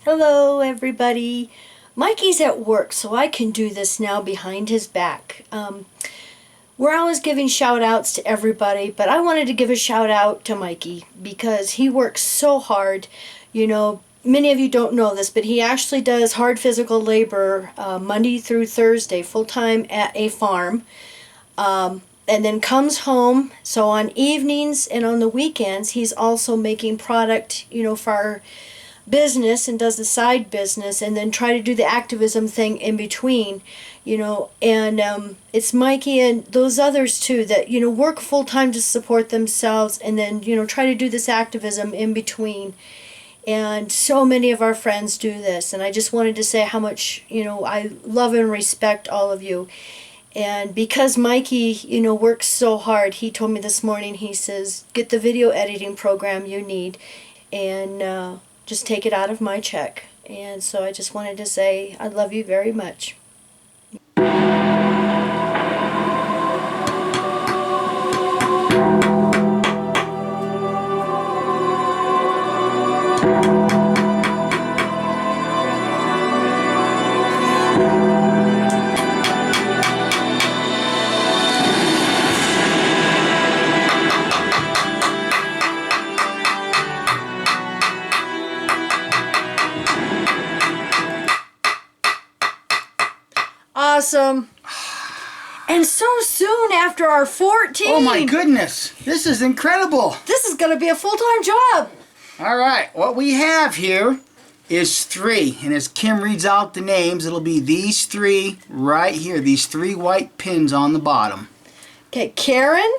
Hello, everybody. Mikey's at work, so I can do this now behind his back. We're always giving shout outs to everybody, but I wanted to give a shout out to Mikey because he works so hard. You know, many of you don't know this, but he actually does hard physical labor Monday through Thursday, full time at a farm. And then comes home. So on evenings and on the weekends, he's also making product, for our business and does the side business, and then try to do the activism thing in between, and it's Mikey and those others too that, work full time to support themselves and then, try to do this activism in between. And so many of our friends do this, and I just wanted to say how much, I love and respect all of you. And because Mikey, works so hard, he told me this morning, he says, get the video editing program you need and just take it out of my check. And so I just wanted to say I love you very much. Awesome. And so soon after our 14. Oh my goodness. This is incredible. This is going to be a full-time job. All right. What we have here is 3. And as Kim reads out the names, it'll be these 3 right here. These 3 white pins on the bottom. Okay, Karen.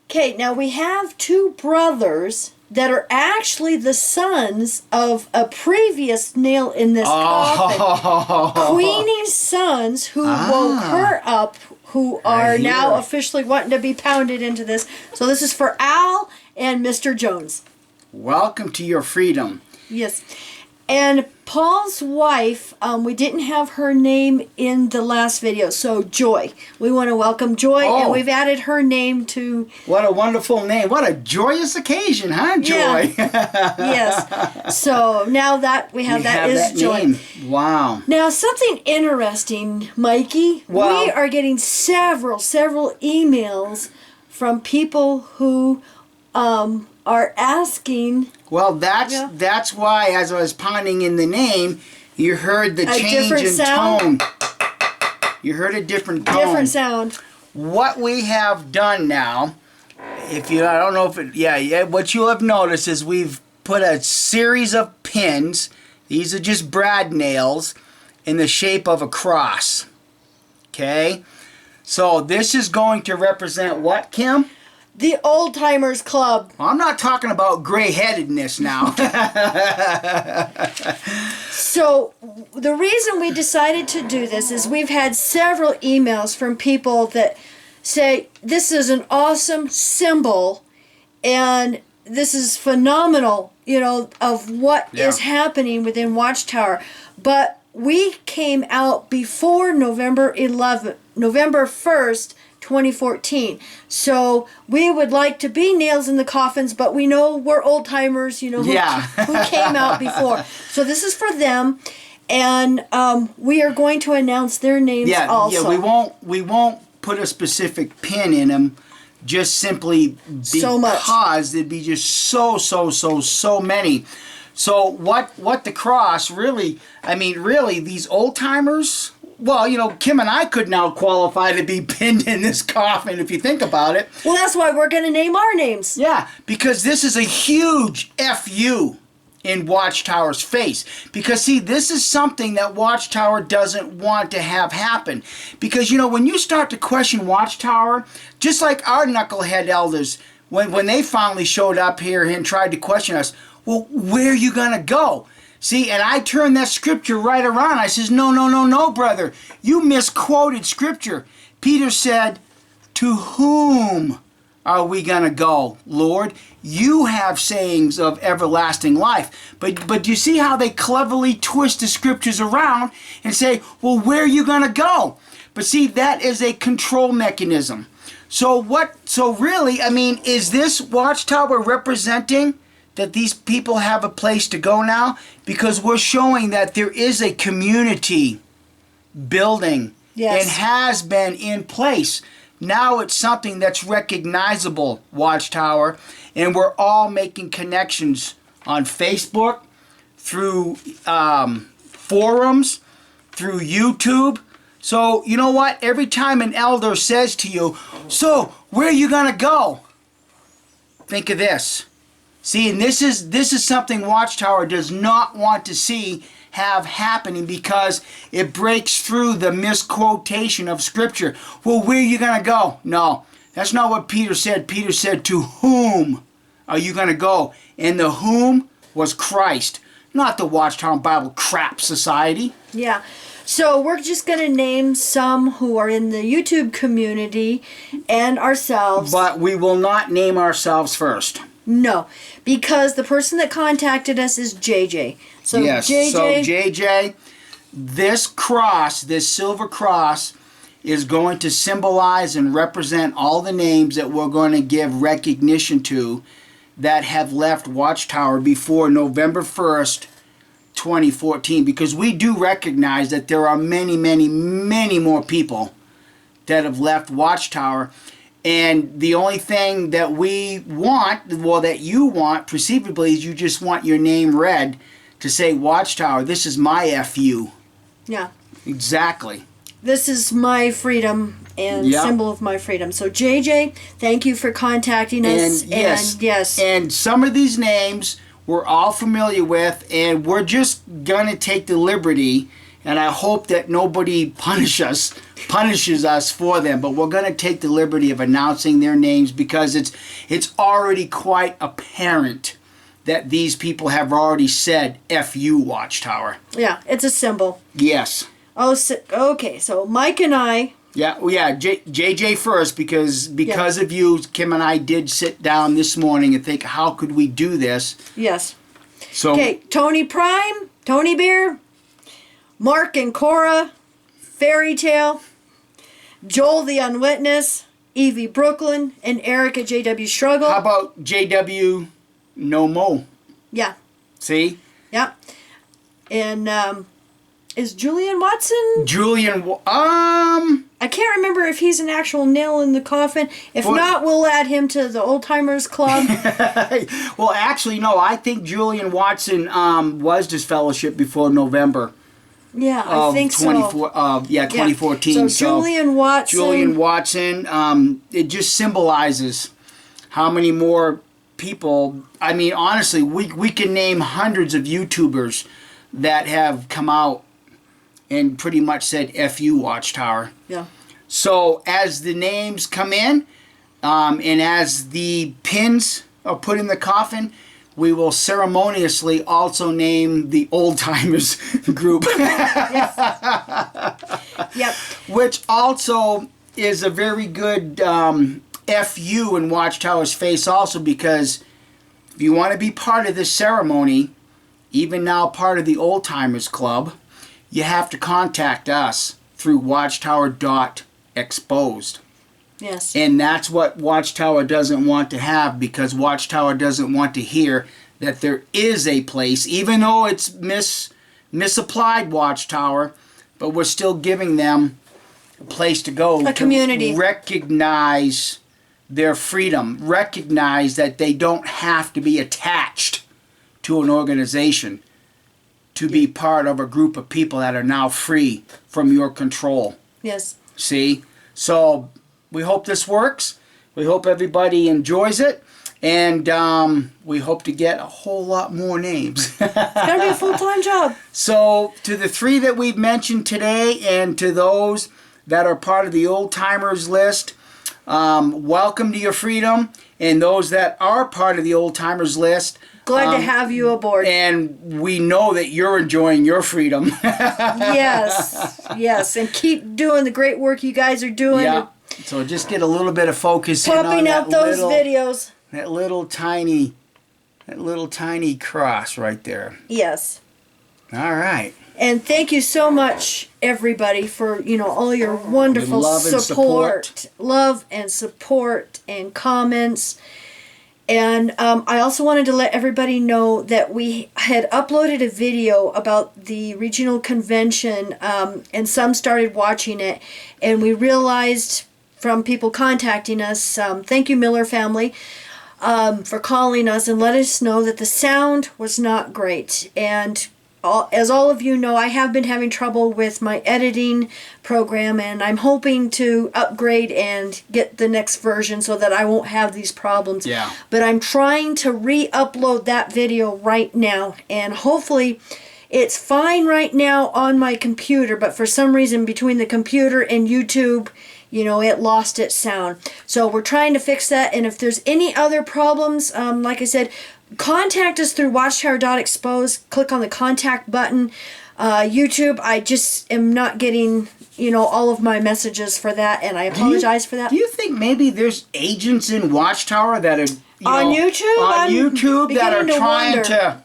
Okay, now we have 2 brothers that are actually the sons of a previous nail in this coffin. Queenie's sons who woke her up, who are now officially wanting to be pounded into this. So this is for Al and Mr. Jones. Welcome to your freedom. Yes. And Paul's wife, we didn't have her name in the last video, so Joy. We want to welcome Joy, and we've added her name to... What a wonderful name. What a joyous occasion, huh, Joy? Yeah. Yes. So now that we have that is Joy. Name. Wow. Now, something interesting, Mikey. Well, we are getting several emails from people who are asking... Well, that's why, as I was pondering in the name, you heard the change in tone. You heard a different tone. Different sound. What we have done now, I don't know if it, what you'll have noticed is we've put a series of pins. These are just brad nails in the shape of a cross. Okay? So this is going to represent what, Kim? The Old Timers Club. I'm not talking about gray-headedness now. So the reason we decided to do this is we've had several emails from people that say this is an awesome symbol and this is phenomenal, of what is happening within Watchtower. But we came out before November 1st, 2014. So we would like to be nails in the coffins, but we know we're old timers, who came out before. So this is for them, and we are going to announce their names also. Yeah, we won't put a specific pin in them, just simply because there'd be just so many. So what the cross really, these old timers. Well, Kim and I could now qualify to be pinned in this coffin if you think about it. Well, that's why we're going to name our names. Yeah, because this is a huge FU in Watchtower's face. Because, see, this is something that Watchtower doesn't want to have happen. Because, when you start to question Watchtower, just like our knucklehead elders, when they finally showed up here and tried to question us, well, where are you going to go? See, and I turned that scripture right around. I says, no, brother. You misquoted scripture. Peter said, to whom are we going to go, Lord? You have sayings of everlasting life. But do you see how they cleverly twist the scriptures around and say, well, where are you going to go? But see, that is a control mechanism. So really, is this Watchtower representing that these people have a place to go now? Because we're showing that there is a community building Yes. and has been in place. Now it's something that's recognizable, Watchtower, and we're all making connections on Facebook, through forums, through YouTube. So you know what? Every time an elder says to you, "So where are you gonna go?" Think of this. See, and this is something Watchtower does not want to see have happening, because it breaks through the misquotation of Scripture. Well, where are you going to go? No, that's not what Peter said. Peter said, "To whom are you going to go?" And the whom was Christ, not the Watchtower Bible crap society. Yeah. So we're just going to name some who are in the YouTube community and ourselves. But we will not name ourselves first. No, because the person that contacted us is JJ. So yes. JJ, So JJ, this cross, this silver cross, is going to symbolize and represent all the names that we're going to give recognition to that have left Watchtower before November 1st, 2014. Because we do recognize that there are many, many, many more people that have left Watchtower. And the only thing that we want, well, that you want, perceivably, is you just want your name read to say, "Watchtower, this is my FU." Yeah. Exactly. This is my freedom and Yep. symbol of my freedom. So JJ, thank you for contacting us. And yes. And some of these names we're all familiar with, and we're just going to take the liberty, and I hope that nobody punishes us for them, but we're going to take the liberty of announcing their names, because it's already quite apparent that these people have already said "FU Watchtower." Yeah, it's a symbol. Yes. Oh, okay. So Mike and I. Yeah, well, yeah. JJ first, because of you, Kim and I did sit down this morning and think, how could we do this? Yes. So Okay, Tony Prime, Tony Beer, Mark and Cora, Fairy Tale, Joel the Unwitness, Evie Brooklyn, and Eric at JW Struggle. How about JW No Mo? Yeah. See? Yeah. And is Julian Watson? I I can't remember if he's an actual nail in the coffin. If Well- not, we'll add him to the Old Timers Club. well, actually, no. I think Julian Watson was disfellowship before November Yeah, I of think so. 2014. So Julian Watson. Julian Watson. It just symbolizes how many more people. I mean, honestly, we can name hundreds of YouTubers that have come out and pretty much said "FU Watchtower." Yeah. So as the names come in, and as the pins are put in the coffin, we will ceremoniously also name the Old Timers group. Yep. Which also is a very good FU in Watchtower's face also, because if you want to be part of this ceremony, even now part of the Old Timers Club, you have to contact us through watchtower.exposed. Yes. And that's what Watchtower doesn't want to have, because Watchtower doesn't want to hear that there is a place, even though it's misapplied Watchtower, but we're still giving them a place to go. A community. To recognize their freedom, recognize that they don't have to be attached to an organization to be part of a group of people that are now free from your control. Yes. See? So we hope this works. We hope everybody enjoys it. And we hope to get a whole lot more names. It's going to be a full-time job. So to the three that we've mentioned today, and to those that are part of the Old Timers list, welcome to your freedom. And those that are part of the Old Timers list, Glad to have you aboard. and we know that you're enjoying your freedom. Yes. Yes. And keep doing the great work you guys are doing. Yeah. So just get a little bit of focus in on Pumping that out those little, videos. that little tiny cross right there. Yes. All right. And thank you so much, everybody, for all your wonderful Love and support. Love and support and comments. And I also wanted to let everybody know that we had uploaded a video about the regional convention, and some started watching it, and we realized from people contacting us, thank you Miller family, for calling us and let us know that the sound was not great. And as all of you know, I have been having trouble with my editing program, and I'm hoping to upgrade and get the next version so that I won't have these problems. Yeah. But I'm trying to re-upload that video right now, and hopefully it's fine right now on my computer, but for some reason between the computer and YouTube, it lost its sound. So we're trying to fix that, and if there's any other problems, like I said, contact us through watchtower.exposed. Click on the contact button. YouTube, I just am not getting, all of my messages for that, and I apologize for that. Do you think maybe there's agents in Watchtower that are on YouTube that are trying wonder. to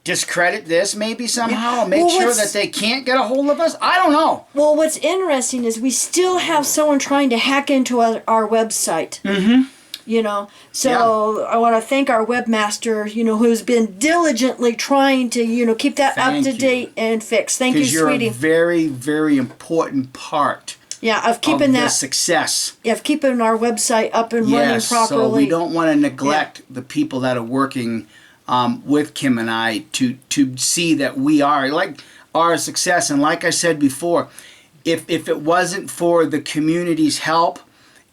discredit this maybe somehow, make sure that they can't get a hold of us? I don't know. Well, what's interesting is we still have someone trying to hack into our website. Mm-hmm. So I want to thank our webmaster, who's been diligently trying to, keep that up to date and fixed. Thank you, sweetie. You're a very, very important part. Yeah, of keeping the success. Yeah, of keeping our website up and running properly. So we don't want to neglect the people that are working with Kim and I to see that we are like our success. And like I said before, if it wasn't for the community's help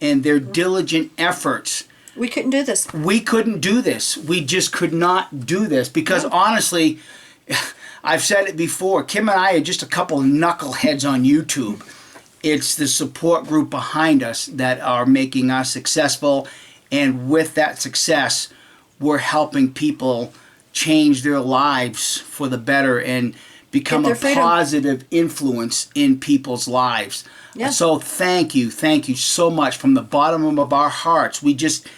and their diligent efforts, we couldn't do this. We couldn't do this. We just could not do this because honestly, I've said it before, Kim and I are just a couple of knuckleheads on YouTube. It's the support group behind us that are making us successful, and with that success, we're helping people change their lives for the better and become a positive influence in people's lives. Yeah. So thank you so much from the bottom of our hearts. We just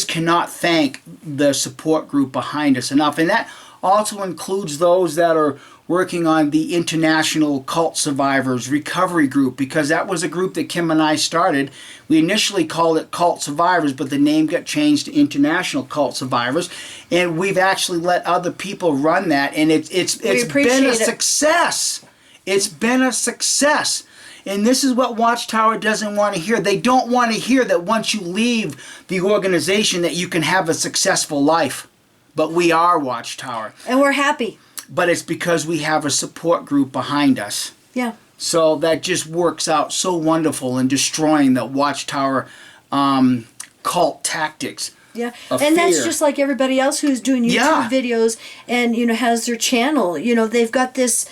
cannot thank the support group behind us enough, and that also includes those that are working on the International Cult Survivors Recovery Group, because that was a group that Kim and I started. We initially called it Cult Survivors, but the name got changed to International Cult Survivors, and we've actually let other people run that, and it's been a success. It's been a success. And this is what Watchtower doesn't want to hear. They don't want to hear that once you leave the organization that you can have a successful life. But we are Watchtower. And we're happy. But it's because we have a support group behind us. Yeah. So that just works out so wonderful in destroying the Watchtower cult tactics. Yeah, and that's just like everybody else who's doing YouTube videos and, has their channel. They've got this,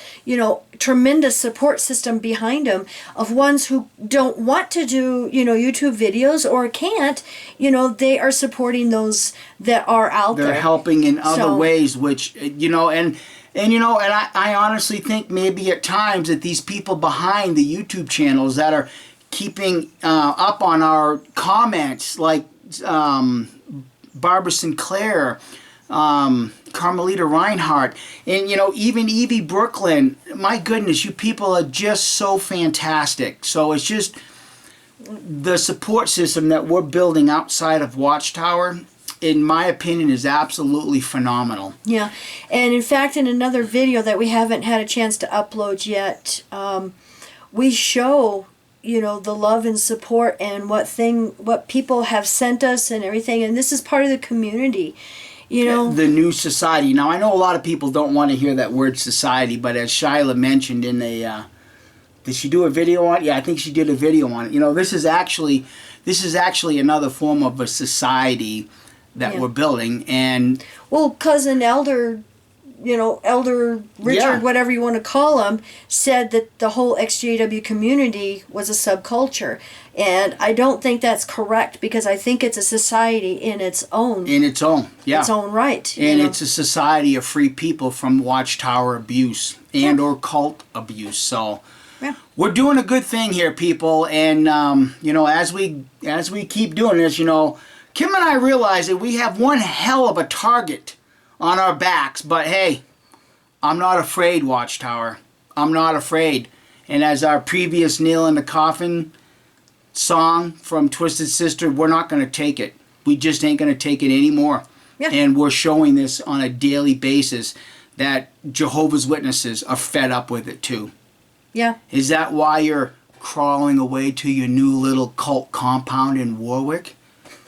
tremendous support system behind them of ones who don't want to do, YouTube videos or can't. They are supporting those that are out there. They're helping in other ways, which, and I honestly think maybe at times that these people behind the YouTube channels that are keeping up on our comments, like Barbara Sinclair, Carmelita Reinhardt, and even Evie Brooklyn. My goodness, you people are just so fantastic. So it's just the support system that we're building outside of Watchtower, in my opinion, is absolutely phenomenal. Yeah, and in fact, in another video that we haven't had a chance to upload yet, we show the love and support and what people have sent us and everything, and this is part of the community. The new society. Now I know a lot of people don't want to hear that word society, but as Shyla mentioned in a did she do a video on it? Yeah, I think she did a video on it. This is actually another form of a society that we're building. And cousin Elder Richard, whatever you want to call him, said that the whole XJW community was a subculture. And I don't think that's correct, because I think it's a society in its own. Its own right. And it's a society of free people from Watchtower abuse and or cult abuse. So we're doing a good thing here, people. And, as we keep doing this, Kim and I realize that we have one hell of a target on our backs, but hey, I'm not afraid, Watchtower. I'm not afraid. And as our previous Nail in the Coffin song from Twisted Sister, we're not going to take it. We just ain't going to take it anymore. Yeah. And we're showing this on a daily basis that Jehovah's Witnesses are fed up with it too. Yeah. Is that why you're crawling away to your new little cult compound in Warwick?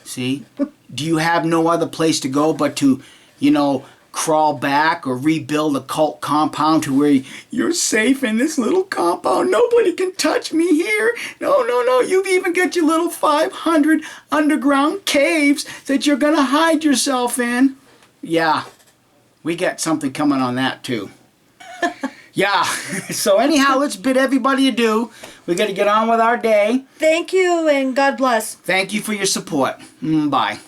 See? Do you have no other place to go but to, crawl back or rebuild a cult compound to where you're safe in this little compound? Nobody can touch me here. No, no, no. You've even got your little 500 underground caves that you're going to hide yourself in. Yeah, we got something coming on that too. Yeah, so anyhow, let's bid everybody adieu. We got to get on with our day. Thank you, and God bless. Thank you for your support. Bye.